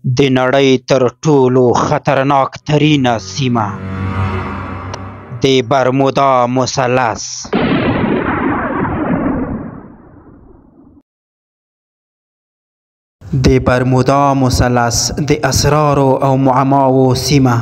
د نړۍ تر ټولو خطرناک ترینه سیمه د برمودا مثلث. د برمودا مثلث د اسرارو او معماو سیمه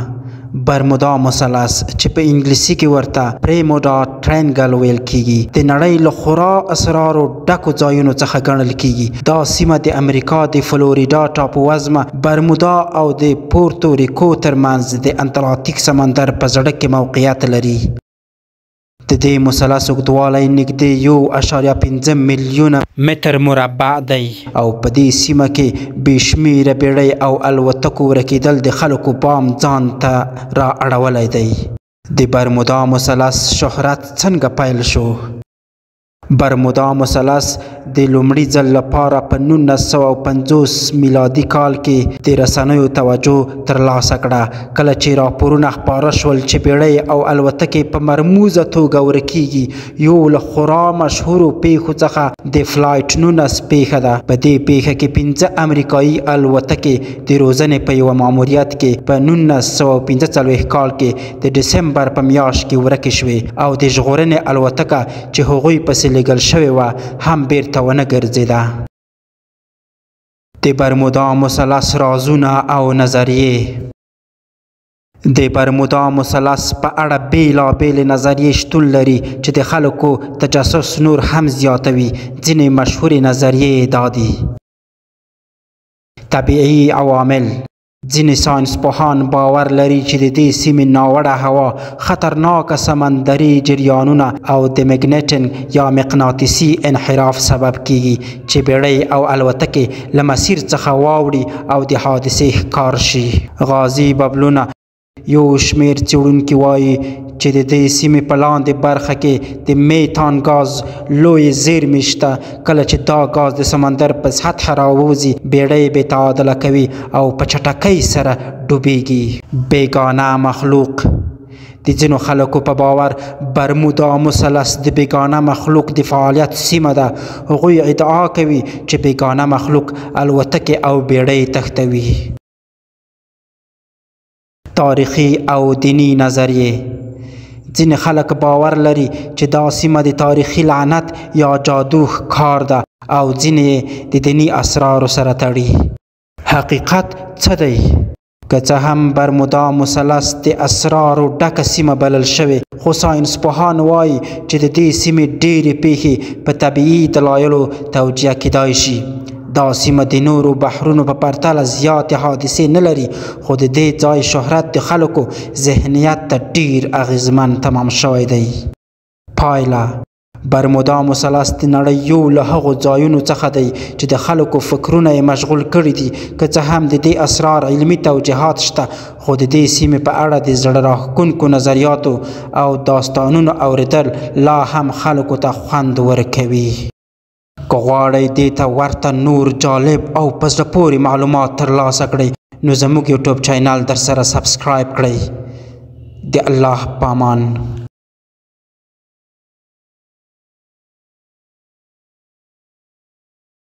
برمودا مثلث چې په انګلیسي کې ورته پریمودا ټرینګل ویل کیږي د نړۍ له خورا اسرارو ډکو ځایونو څخه ګڼل کیږي. دا سیمه د امریکا د فلوریډا ټاپووزمه برمودا او د پورتو ریکو ترمنځ د اتلانتیک سمندر په زړه کې موقعیت لري. د دې مثلث اوږدوالی نږدې 1.5 میلیونه متر مربع دی او په دې سیمه کې بې شمېره بیړۍ او الوتکو ورکېدل د خلکو پام ځان ته را اړولی دی. د برمودا مثلث شهرت څنګه پیل شو؟ برمودا مثلث د لومړي ځل لپاره په 1950 میلادي کال کې د رسنیو توجه ترلاسه کړه کله چې راپورونه خپاره شول چې بیړۍ او الوتکې په مرموزه توګه ورکېږي. یو له خورا مشهورو پیښو څخه د فلایټ 19 پیښه ده. په دې پیښه کې 5 امریکایي الوتکې د روزنې په یوه ماموریت کې په 1945 کال کې د ډسمبر په میاشت کې ورکې شوې او د ژغورنې الوتکه چې هغوی پسې لېږل شوې وه هم بیرته ونه ګرځېده. د برمودا مثلث رازونه او نظریې. د برمودا مثلث په اړه بیلابېلې نظریې شتون لري چې د خلکو تجسس نور هم زیاتوي. ځینې مشهورې نظریې دا دي: طبیعي عوامل. ځینې ساینسپوهان باور لري چې د دې سیمې ناوړه هوا، خطرناکه سمندري جریانونه او د میګنیټنګ یا مقناطیسي انحراف سبب کیږي چې بیړۍ او الوتکې له مسیر څخه واوړي او د حادثې ښکار شي. غازي ببلونه. یو شمېر څېړونکي وایي چې د دې سیمې په لاندې برخه کې د میتان غاز لوی زیرمې شته. کله چې دا غاز د سمندر په سطحه راووځي بیړۍ بې تعادله کوي او په چټکۍ سره ډوبېږي. بیګانه مخلوق. د ځینو خلکو په باور برمودا مثلث د بیګانه مخلوق د فعالیت سیمه ده. هغوی ادعا کوي چې بیګانه مخلوق الوتکې او بیړۍ تښتوي. تاریخي او دینی نظریې. ځینې خلک باور لري چې دا سیمه د تاریخي لعنت یا جادو ښکار ده او ځینې د دینی اسرارو سره تړي. حقیقت څه دی؟ که څه هم برمودا مثلث د اسرارو ډکه سیمه بلل شوې، خو ساینسپوهان وایي چې د دې سیمې ډېرې پیښې په طبیعي دلایلو توجیه کیدای شي. دا سیمه د نورو بحرونو په پرتله زیاتې حادثې نه لري، خو د دې ځای شهرت د خلکو ذهنیت ته ډېر اغیزمن تمام شوی دی. پایله: برمودا مثلث د نړۍ یو له هغو ځایونو څخه دی چې د خلکو فکرونه یې مشغول کړي دي. که څه هم د دې اسرار علمي توجیهات شته، خو د دې سیمې په اړه د زړه راښکونکو نظریاتو او داستانونو اوریدل لا هم خلکو ته خوند ورکوي. که غواړئ دې ته ورته نور جالب او په زړه پورې معلومات ترلاسه کړئ نو زموږ یوټیوب چینل در سره سبسکرایب کړئ. د الله پامان.